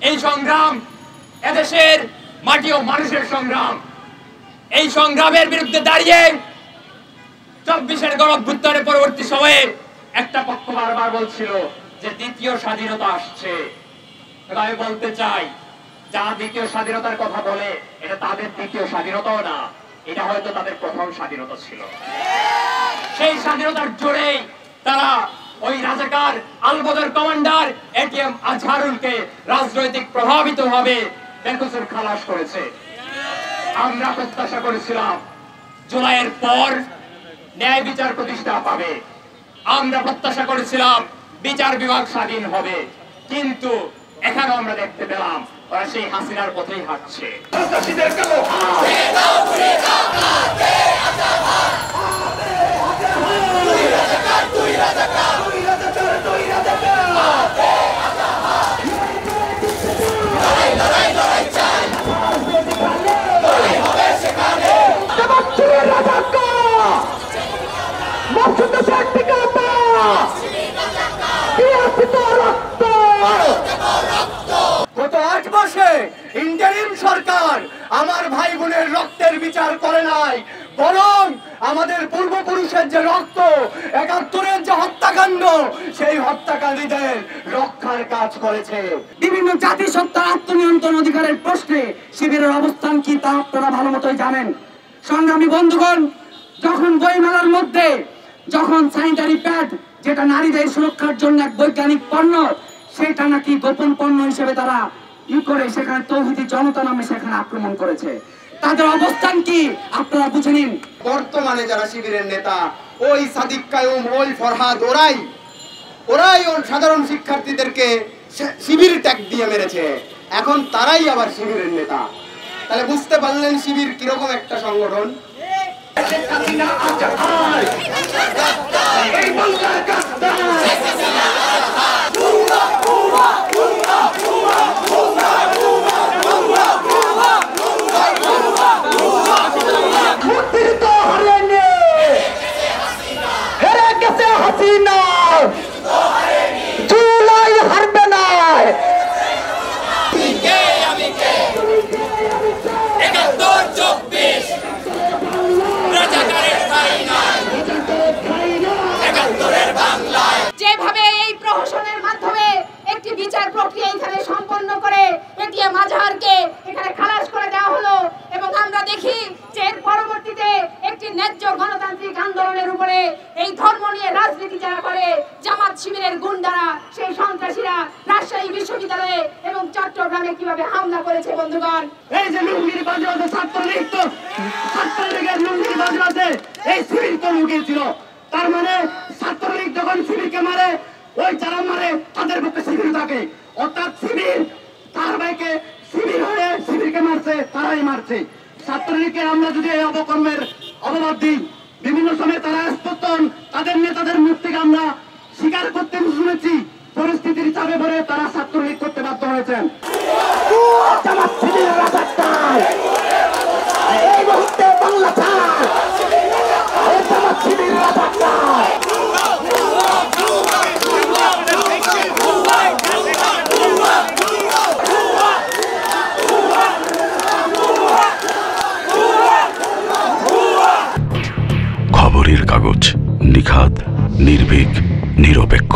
এই সংগ্রাম এদেশের মাটি ও মানুষের সংগ্রাম। এই সংগ্রামের বিরুদ্ধে দাঁড়িয়ে 24-এর গণঅভ্যুত্থানের পরবর্তী সময়ে একটা পক্ষ বারবার বলছিল যে দ্বিতীয় স্বাধীনতা আসছে। আমি বলতে চাই, যারা দ্বিতীয় স্বাধীনতার কথা বলে এটা তাদের দ্বিতীয় স্বাধীনতাও না, এটা হয়তো তাদের প্রথম স্বাধীনতা ছিল। সেই স্বাধীনতার জোরেই তারা ওই রাজাকার আলবদর কমান্ডার এটিএম আজহারুলকে রাজনৈতিক প্রভাবিত ভাবে বেকসুর খালাস করেছে। আমরা প্রত্যাশা করেছিলাম জুলাইয়ের পর ন্যায় বিচার প্রতিষ্ঠা পাবে। আমরা প্রত্যাশা করেছিলাম বিচার বিভাগ স্বাধীন হবে, কিন্তু এখানে আমরা দেখতে পেলাম ওরা সেই হাসিনার পথেই হাঁটছে। গত 8 মাসে ইন্টারিম সরকার আমার ভাই বোনের রক্তের বিচার করে নাই, বরং আমাদের পূর্বপুরুষের যে রক্ত, ৭১-এর যে হত্যাকাণ্ড, সেই হত্যাকারীদের রক্ষার কাজ করেছে। বিভিন্ন জাতিসত্তার আত্মনিয়ন্ত্রণ অধিকারের প্রশ্নে শিবিরের অবস্থান কি তা আপনারা ভালো মতোই জানেন। সংগ্রামী বন্ধুগণ, যখন বইমেলার মধ্যে যখন স্যানিটারি প্যাড, যেটা নারীদের সুরক্ষার জন্য এক বৈজ্ঞানিক পণ্য, সেটা নাকি গোপন পণ্য হিসেবে তারা করে সেখানে তৌহিদি জনতা নামে সেখানে আক্রমণ করেছে, তাদের অবস্থান কি আপনারা বুঝে নিন। বর্তমানে যারা শিবিরের নেতা, ওই সাদিক কায়ুম, ওই ফরহাদ, ওরাই সাধারণ শিক্ষার্থীদেরকে শিবির ট্যাগ দিয়ে মেরেছে। এখন তারাই আবার শিবিরের নেতা। তাহলে বুঝতে পারলেন শিবির কিরকম একটা সংগঠন। যেভাবে এই প্রহসনের মাধ্যমে একটি বিচার প্রক্রিয়া এখানে সম্পন্ন করে এটিএম আজহারকে এখানে খালাস করে দেওয়া হলো, এবং আমরা দেখি যে এর পরবর্তীতে একটি ন্যায্য গণতান্ত্রিক আন্দোলনের উপরে এই ধর্ম নিয়ে রাজনীতি যারা করে, জামাত শিবিরের গুন্ডারা, সেই সন্ত্রাসীরা রাজশাহী বিশ্ববিদ্যালয়ে এবং চট্টগ্রামে কিভাবে হামলা করেছে। বন্ধুগণ, এই যে লুঙ্গির বাজরাতে ছাত্রলীগের লুঙ্গির বাজরাতে এই শিবির তো লুকিয়েছিল, তার মানে ছাত্রলীগ যখন শিবিরকে মারে, ওই যারা মারে তাদের পক্ষে শিবির থাকে, অর্থাৎ শিবির তার ভাইকে শিবির হয়ে শিবিরকে মারছে, তারাই মারছে। ছাত্রলীগকে আমরা যদি এই অবকর্মের অপবাদ দিই, বিভিন্ন সময় তারা স্পষ্টন তাদের নেতাদের মুখ থেকে আমরা স্বীকার করতে শুনেছি, পরিস্থিতির চাপে পড়ে তারা ছাত্রলীগ করতে বাধ্য হয়েছেন। এই মুহূর্তে বাংলা খবরের কাগজ, নিখাদ, নির্ভীক, নিরপেক্ষ।